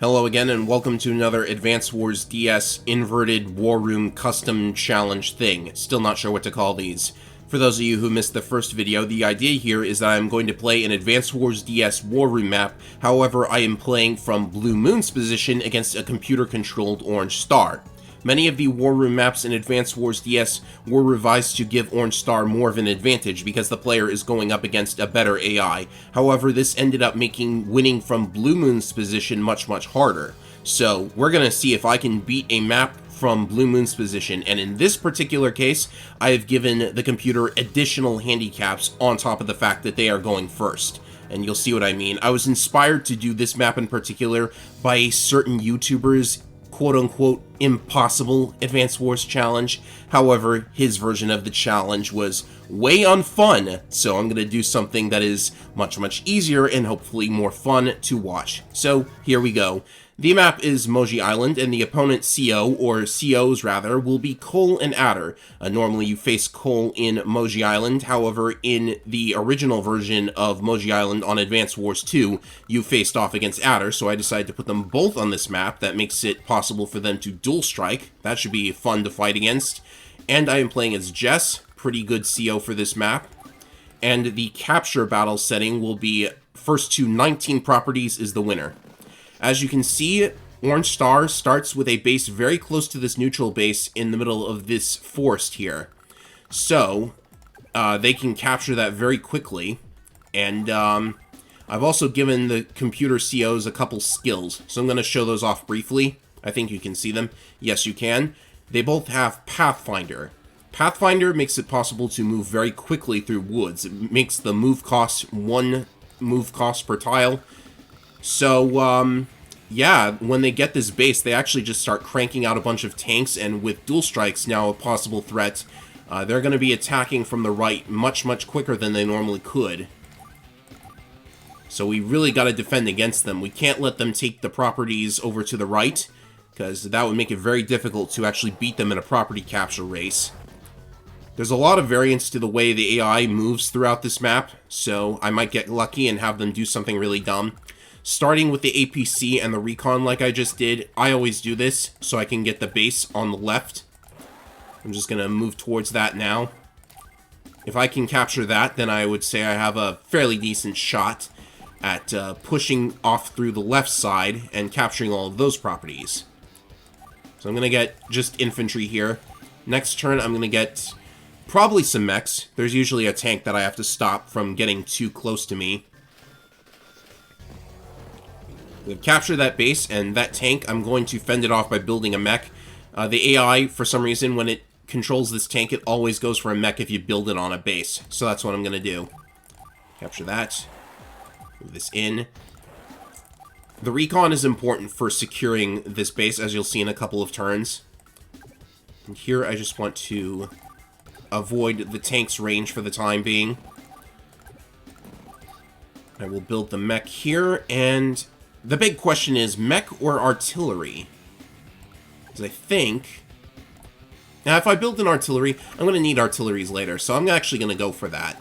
Hello again, and welcome to another Advance Wars DS Inverted War Room Custom Challenge thing. Still not sure what to call these. For those of you who missed the first video, the idea here is that I'm going to play an Advance Wars DS War Room map, however I am playing from Blue Moon's position against a computer-controlled Orange Star. Many of the War Room maps in Advance Wars DS were revised to give Orange Star more of an advantage because the player is going up against a better AI. However, this ended up making winning from Blue Moon's position much harder. So we're going to see if I can beat a map from Blue Moon's position, and in this particular case, I have given the computer additional handicaps on top of the fact that they are going first. And you'll see what I mean. I was inspired to do this map in particular by a certain YouTuber's quote-unquote impossible Advance Wars challenge. However, his version of the challenge was way unfun, so I'm going to do something that is much easier and hopefully more fun to watch. So here we go. The map is Moji Island, and the opponent CO, or COs rather, will be Cole and Adder. Normally you face Cole in Moji Island, however, in the original version of Moji Island on Advance Wars 2, you faced off against Adder, so I decided to put them both on this map. That makes it possible for them to dual strike. That should be fun to fight against. And I am playing as Jess, pretty good CO for this map. And the capture battle setting will be first to 19 properties is the winner. As you can see, Orange Star starts with a base very close to this neutral base in the middle of this forest here. So, they can capture that very quickly. And I've also given the computer COs a couple skills, so I'm going to show those off briefly. I think you can see them. Yes, you can. They both have Pathfinder. Pathfinder makes it possible to move very quickly through woods. It makes the move cost 1 move cost per tile. So, yeah, when they get this base, they actually just start cranking out a bunch of tanks, and with dual strikes now a possible threat, they're going to be attacking from the right much quicker than they normally could. So we really got to defend against them. We can't let them take the properties over to the right, because that would make it very difficult to actually beat them in a property capture race. There's a lot of variance to the way the AI moves throughout this map, so I might get lucky and have them do something really dumb. Starting with the APC and the recon like I just did, I always do this so I can get the base on the left. I'm just going to move towards that now. If I can capture that, then I would say I have a fairly decent shot at pushing off through the left side and capturing all of those properties. So I'm going to get just infantry here. Next turn, I'm going to get probably some mechs. There's usually a tank that I have to stop from getting too close to me. We've captured that base, and that tank, I'm going to fend it off by building a mech. The AI, for some reason, when it controls this tank, it always goes for a mech if you build it on a base. So that's what I'm going to do. Capture that. Move this in. The recon is important for securing this base, as you'll see in a couple of turns. And here I just want to avoid the tank's range for the time being. I will build the mech here, and the big question is mech or artillery? Because I think... Now, if I build an artillery, I'm going to need artilleries later, so I'm actually going to go for that.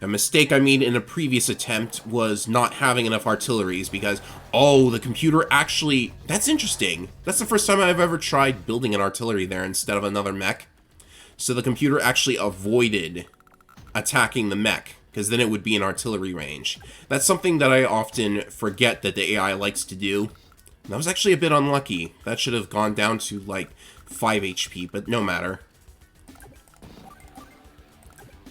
A mistake I made in a previous attempt was not having enough artilleries because, oh, the computer actually... That's interesting. That's the first time I've ever tried building an artillery there instead of another mech. So the computer actually avoided attacking the mech, because then it would be in artillery range. That's something that I often forget that the AI likes to do. And that was actually a bit unlucky. That should have gone down to, like, 5 HP, but no matter.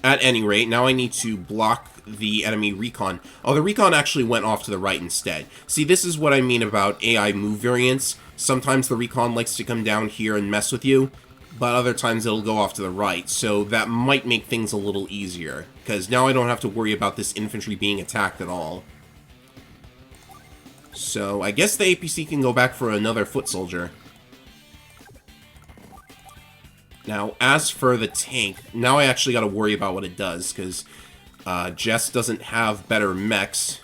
At any rate, now I need to block the enemy recon. Oh, the recon actually went off to the right instead. See, this is what I mean about AI move variance. Sometimes the recon likes to come down here and mess with you, but other times it'll go off to the right, so that might make things a little easier, because now I don't have to worry about this infantry being attacked at all. So I guess the APC can go back for another foot soldier. Now, as for the tank, now I actually got to worry about what it does, because Jess doesn't have better mechs.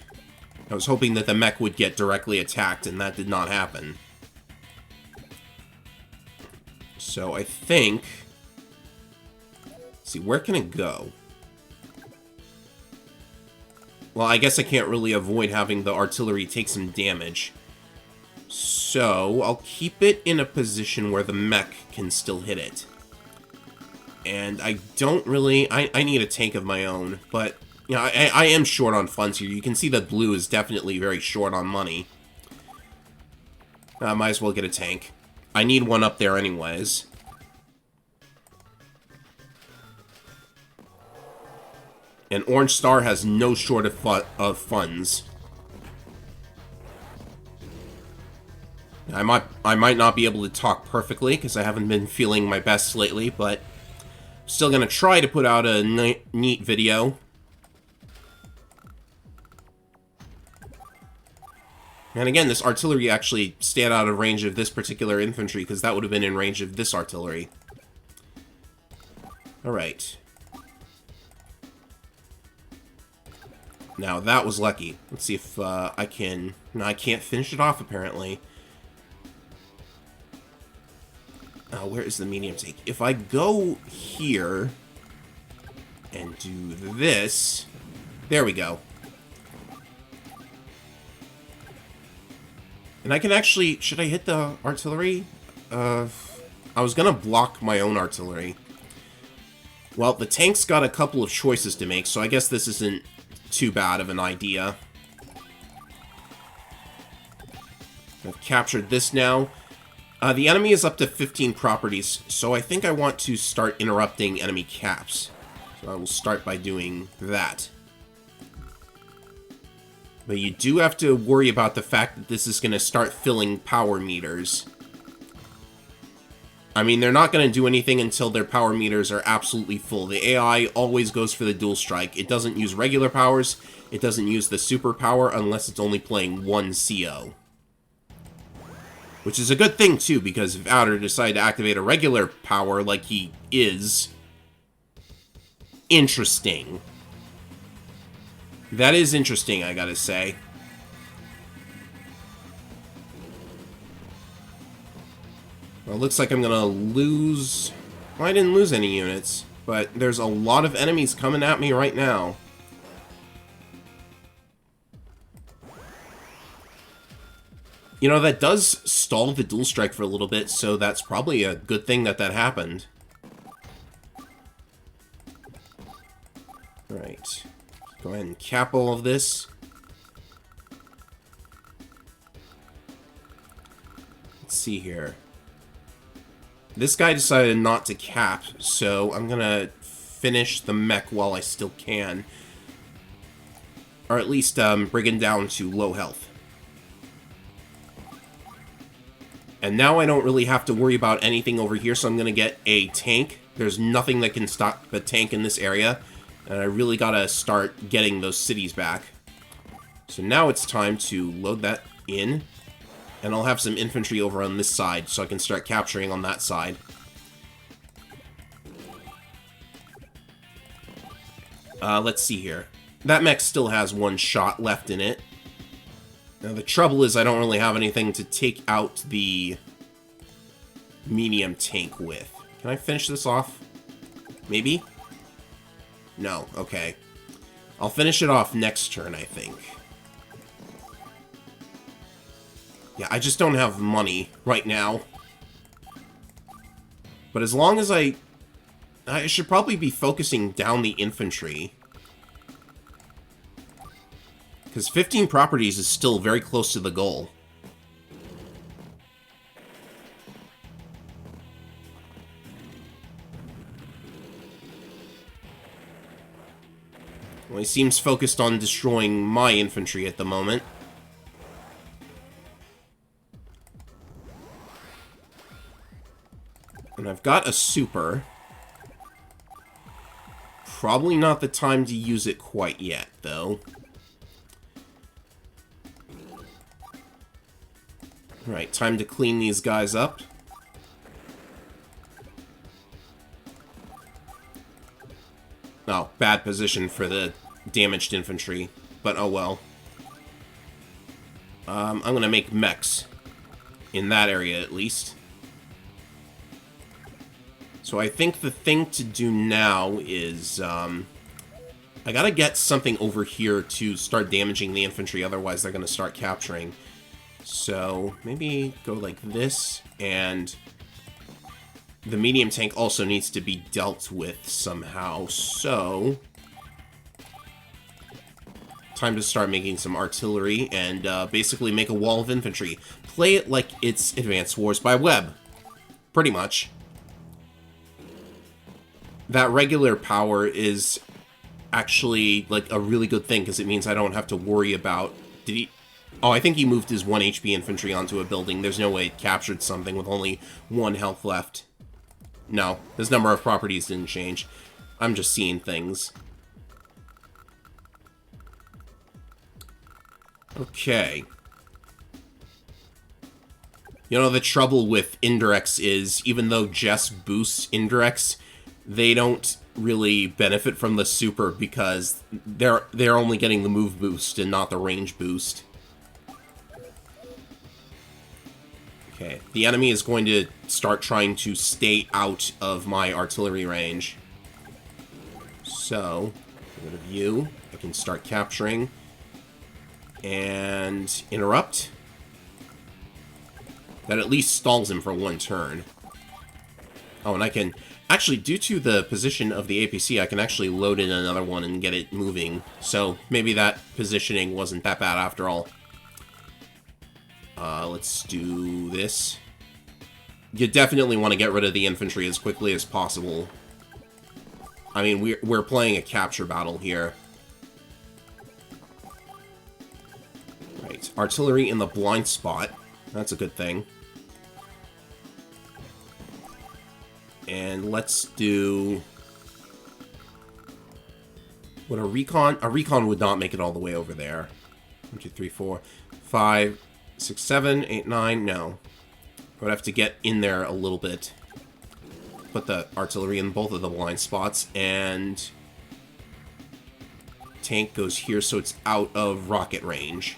I was hoping that the mech would get directly attacked, and that did not happen. So I think... Let's see, where can it go? Well, I guess I can't really avoid having the artillery take some damage. So, I'll keep it in a position where the mech can still hit it. And I don't really... I need a tank of my own, but... You know, I am short on funds here. You can see that blue is definitely very short on money. I might as well get a tank. I need one up there anyways. And Orange Star has no short of funds. I might not be able to talk perfectly, because I haven't been feeling my best lately, but... Still gonna try to put out a neat video. And again, this artillery actually stayed out of range of this particular infantry, because that would have been in range of this artillery. Alright. Now, that was lucky. Let's see if I can... No, I can't finish it off, apparently. Where is the medium tank? If I go here... and do this... There we go. And I can actually... Should I hit the artillery? I was gonna block my own artillery. Well, the tank's got a couple of choices to make, so I guess this isn't too bad of an idea. I've captured this now. The enemy is up to 15 properties, so I think I want to start interrupting enemy caps. So I will start by doing that. But you do have to worry about the fact that this is going to start filling power meters. I mean, they're not going to do anything until their power meters are absolutely full. The AI always goes for the dual strike. It doesn't use regular powers. It doesn't use the super power unless it's only playing one CO. Which is a good thing, too, because if Outer decided to activate a regular power like he is... Interesting. That is interesting, I gotta say. Well, it looks like I'm gonna lose... Well, I didn't lose any units, but there's a lot of enemies coming at me right now. You know, that does stall the dual strike for a little bit, so that's probably a good thing that that happened. Alright. Go ahead and cap all of this. Let's see here. This guy decided not to cap, so I'm gonna finish the mech while I still can. Or at least bring him down to low health. And now I don't really have to worry about anything over here, so I'm gonna get a tank. There's nothing that can stop the tank in this area. And I really gotta start getting those cities back. So now it's time to load that in. And I'll have some infantry over on this side, so I can start capturing on that side. Let's see here. That mech still has one shot left in it. Now the trouble is I don't really have anything to take out the medium tank with. Can I finish this off? Maybe? No, okay. I'll finish it off next turn, I think. Yeah, I just don't have money right now. But as long as I should probably be focusing down the infantry. Because 15 properties is still very close to the goal. Well, he seems focused on destroying my infantry at the moment. And I've got a super. Probably not the time to use it quite yet, though. Alright, time to clean these guys up. Oh, bad position for the damaged infantry, but oh well. I'm gonna make mechs. In that area, at least. So I think the thing to do now is, I gotta get something over here to start damaging the infantry, otherwise they're gonna start capturing. So, maybe go like this, and the medium tank also needs to be dealt with somehow, so time to start making some artillery and basically make a wall of infantry. Play it like it's Advance Wars by Web. Pretty much. That regular power is actually like a really good thing because it means I don't have to worry about... Did he... Oh, I think he moved his 1 HP infantry onto a building. There's no way it captured something with only 1 health left. No, his number of properties didn't change. I'm just seeing things. Okay. You know, the trouble with indirects is, even though Jess boosts indirects, they don't really benefit from the super because they're only getting the move boost and not the range boost. Okay, the enemy is going to start trying to stay out of my artillery range. So, get rid of you. I can start capturing. And interrupt. That at least stalls him for 1 turn. Oh, and I can... Actually, due to the position of the APC, I can actually load in another one and get it moving. So, maybe that positioning wasn't that bad after all. Let's do this. You definitely want to get rid of the infantry as quickly as possible. I mean, we're playing a capture battle here. Right, artillery in the blind spot. That's a good thing. And let's do... What, a recon? A recon would not make it all the way over there. 1, 2, 3, 4, 5, 6, 7, 8, 9, no. I would have to get in there a little bit. Put the artillery in both of the blind spots, and... Tank goes here so it's out of rocket range.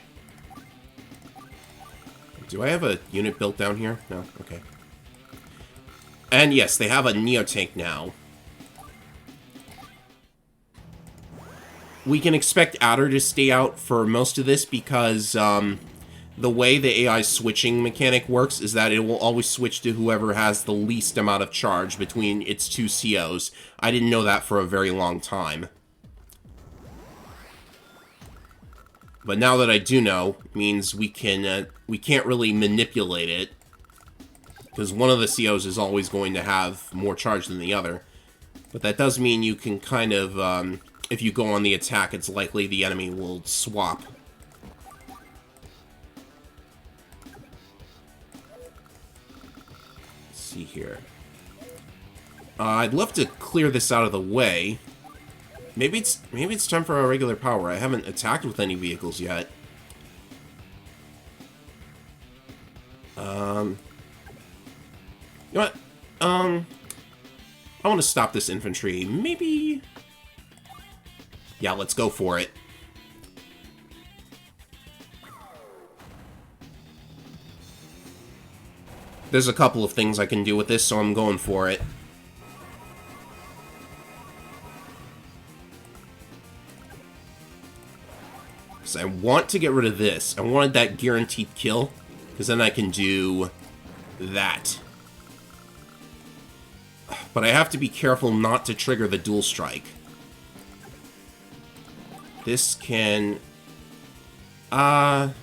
Do I have a unit built down here? No? Okay. And yes, they have a Neo-Tank now. We can expect Adder to stay out for most of this because the way the AI switching mechanic works is that it will always switch to whoever has the least amount of charge between its 2 COs. I didn't know that for a very long time. But now that I do know, it means we can't really manipulate it. Because one of the COs is always going to have more charge than the other. But that does mean you can kind of, if you go on the attack, it's likely the enemy will swap. Let's see here. I'd love to clear this out of the way. Maybe it's time for a regular power. I haven't attacked with any vehicles yet. You know what? I want to stop this infantry. Maybe... Yeah, let's go for it. There's a couple of things I can do with this, so I'm going for it. Because I want to get rid of this. I wanted that guaranteed kill, because then I can do that. But I have to be careful not to trigger the dual strike. This can... Well,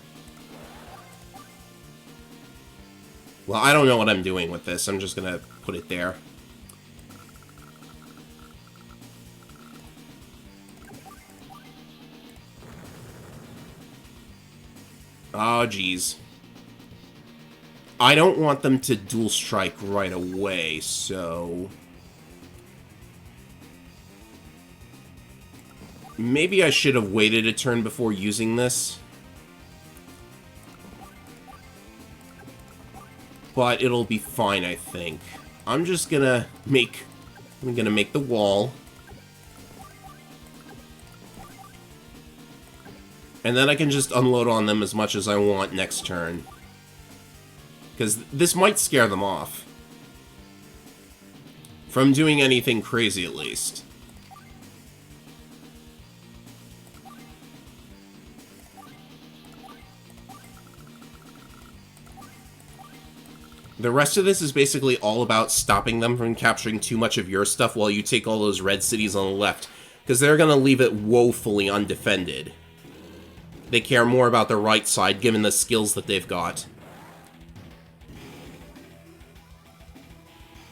I don't know what I'm doing with this. I'm just gonna put it there. Oh, geez. I don't want them to dual strike right away, so... Maybe I should have waited a turn before using this. But it'll be fine, I think. I'm just gonna make... I'm gonna make the wall. And then I can just unload on them as much as I want next turn. Because this might scare them off. From doing anything crazy, at least. The rest of this is basically all about stopping them from capturing too much of your stuff while you take all those red cities on the left, because they're going to leave it woefully undefended. They care more about the right side, given the skills that they've got.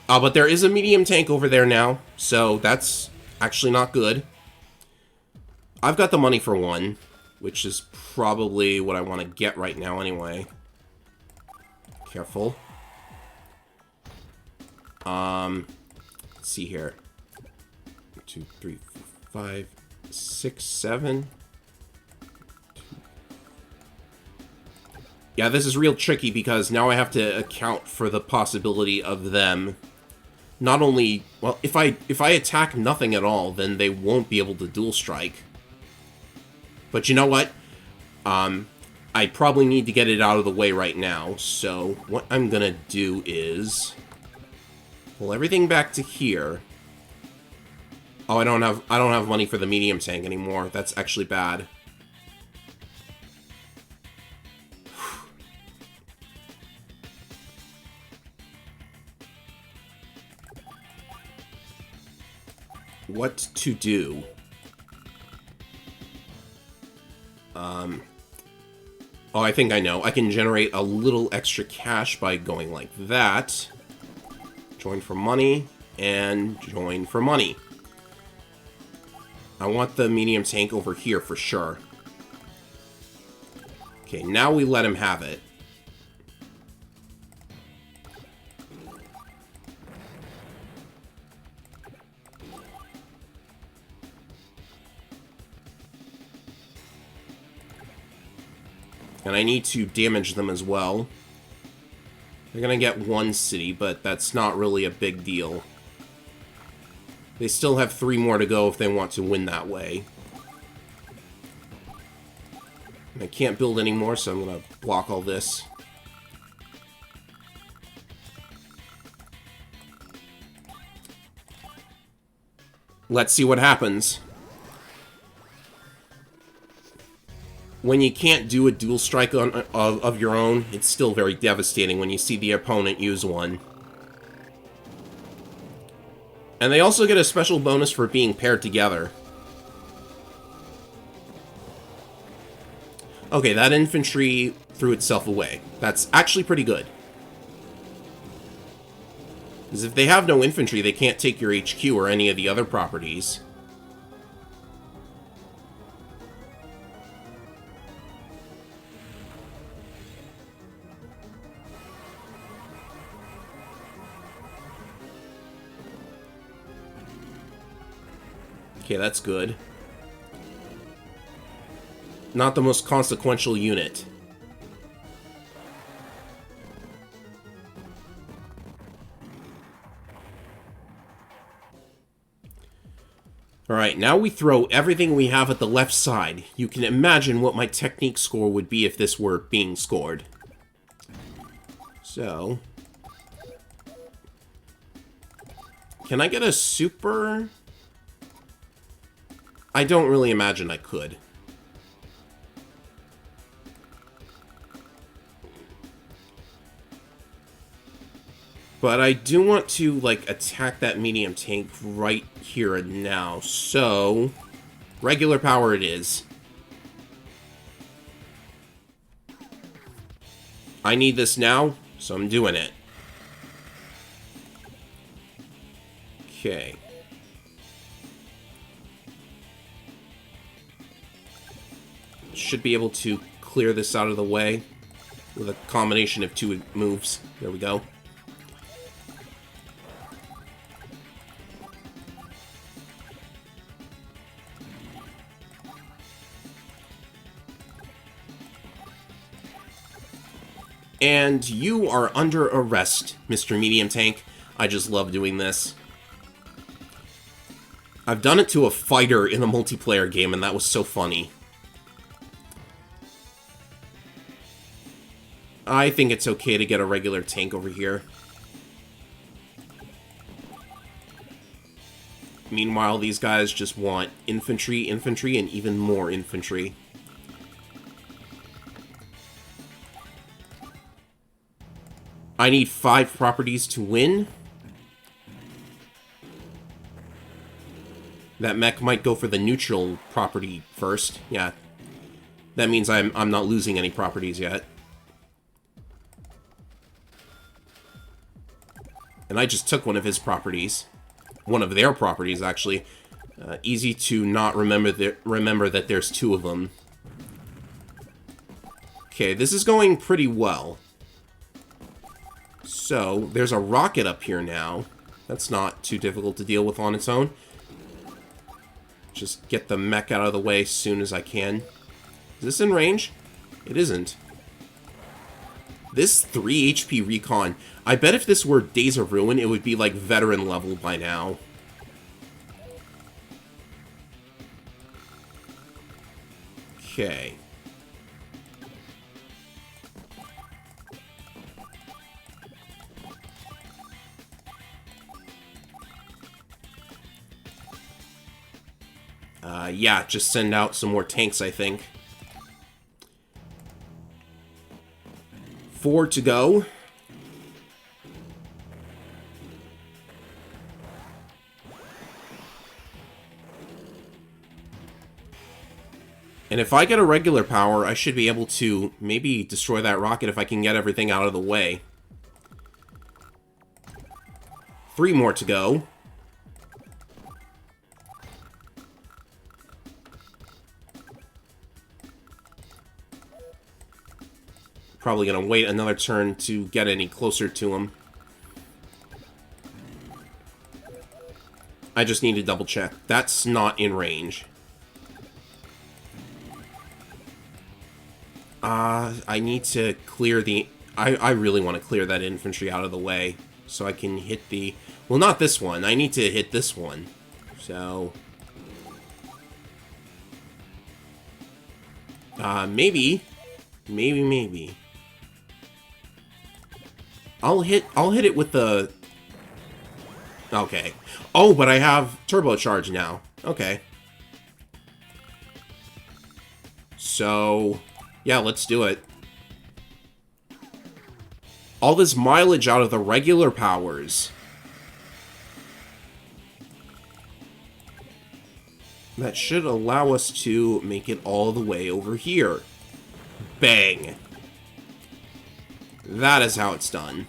But there is a medium tank over there now, so that's actually not good. I've got the money for one, which is probably what I want to get right now anyway. Careful. Let's see here. 1, 2, 3, 4, 5, 6, 7. Yeah, this is real tricky because now I have to account for the possibility of them not only... Well, if I attack nothing at all, then they won't be able to dual strike. But you know what? I probably need to get it out of the way right now, so what I'm gonna do is pull everything back to here. Oh, I don't have money for the medium tank anymore. That's actually bad. What to do? Oh, I think I know. I can generate a little extra cash by going like that. Join for money, and join for money. I want the medium tank over here for sure. Okay, now we let him have it. And I need to damage them as well. They're gonna get one city, but that's not really a big deal. They still have 3 more to go if they want to win that way. And I can't build anymore, so I'm gonna block all this. Let's see what happens. When you can't do a dual strike of your own, it's still very devastating when you see the opponent use one. And they also get a special bonus for being paired together. Okay, that infantry threw itself away. That's actually pretty good. Because if they have no infantry, they can't take your HQ or any of the other properties. Okay, that's good. Not the most consequential unit. Alright, now we throw everything we have at the left side. You can imagine what my technique score would be if this were being scored. So... can I get a super... I don't really imagine I could. But I do want to, like, attack that medium tank right here and now. So, regular power it is. I need this now, so I'm doing it. Okay. Should be able to clear this out of the way with a combination of 2 moves. There we go. And you are under arrest, Mr. Medium Tank. I just love doing this. I've done it to a fighter in a multiplayer game, and that was so funny. I think it's okay to get a regular tank over here. Meanwhile, these guys just want infantry, infantry, and even more infantry. I need 5 properties to win. That mech might go for the neutral property first. Yeah. That means I'm not losing any properties yet. And I just took one of his properties. One of their properties, actually. Easy to not remember that there's 2 of them. Okay, this is going pretty well. So, there's a rocket up here now. That's not too difficult to deal with on its own. Just get the mech out of the way as soon as I can. Is this in range? It isn't. This 3 HP recon. I bet if this were Days of Ruin, it would be like veteran level by now. Okay. Yeah, just send out some more tanks, I think. 4 to go. And if I get a regular power, I should be able to maybe destroy that rocket if I can get everything out of the way. 3 more to go. Probably gonna wait another turn to get any closer to him. I just need to double check. That's not in range. I need to clear the... I really want to clear that infantry out of the way so I can hit the... Well, not this one. I need to hit this one. So... maybe. Maybe. I'll hit it with the... Okay. Oh, but I have turbocharge now. Okay. So... yeah, let's do it. All this mileage out of the regular powers. That should allow us to make it all the way over here. Bang. That is how it's done.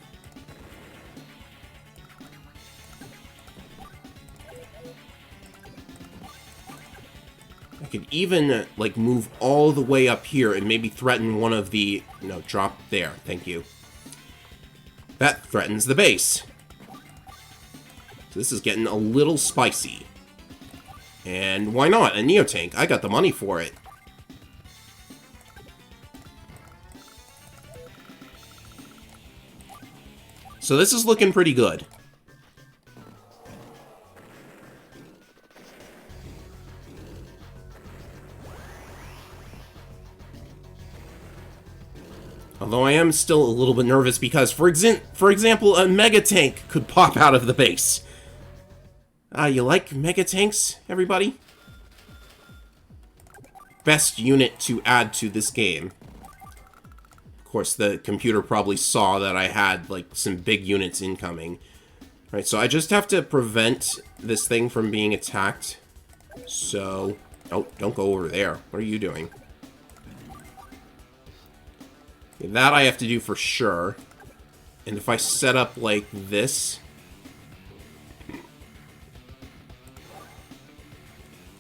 I could even, like, move all the way up here and maybe threaten one of the... No, drop there. Thank you. That threatens the base. So this is getting a little spicy. And why not? A Neotank. I got the money for it. So this is looking pretty good. Although I am still a little bit nervous because, for example, a Mega Tank could pop out of the base. You like Mega Tanks, everybody? Best unit to add to this game. Of course, the computer probably saw that I had, like, some big units incoming. Right, so I just have to prevent this thing from being attacked. So... Oh, don't go over there. What are you doing? That I have to do for sure. And if I set up like this...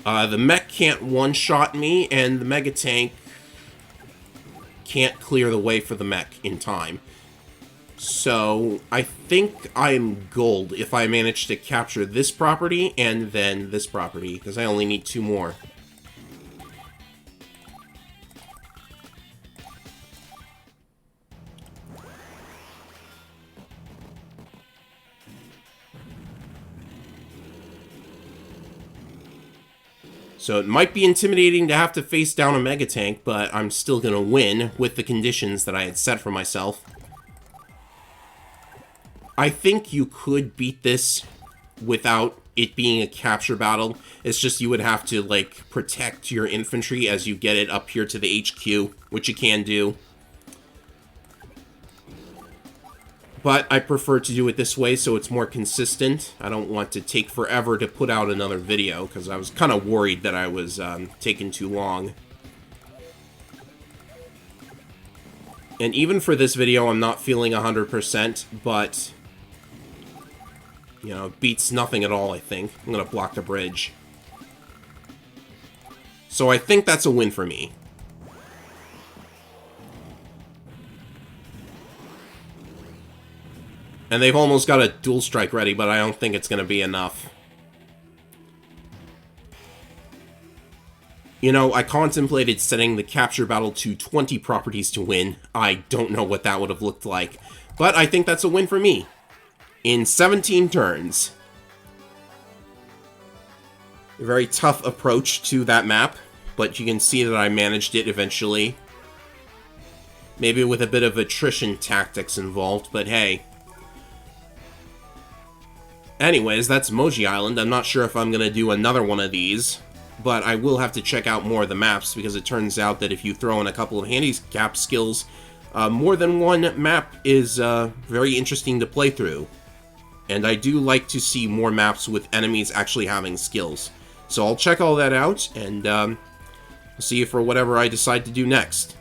the mech can't one-shot me, and the Mega Tank can't clear the way for the mech in time. So, I think I'm gold if I manage to capture this property and then this property, because I only need 2 more. So it might be intimidating to have to face down a Mega Tank, but I'm still gonna win with the conditions that I had set for myself. I think you could beat this without it being a capture battle. It's just you would have to, like, protect your infantry as you get it up here to the HQ, which you can do. But I prefer to do it this way so it's more consistent. I don't want to take forever to put out another video, because I was kind of worried that I was taking too long. And even for this video, I'm not feeling 100%, but, you know, it beats nothing at all, I think. I'm going to block the bridge. So I think that's a win for me. And they've almost got a dual strike ready, but I don't think it's going to be enough. You know, I contemplated setting the capture battle to 20 properties to win. I don't know what that would have looked like. But I think that's a win for me. In 17 turns. A very tough approach to that map, but you can see that I managed it eventually. Maybe with a bit of attrition tactics involved, but hey. Anyways, that's Moji Island. I'm not sure if I'm going to do another one of these, but I will have to check out more of the maps, because it turns out that if you throw in a couple of handicap skills, more than one map is very interesting to play through. And I do like to see more maps with enemies actually having skills. So I'll check all that out, and see you for whatever I decide to do next.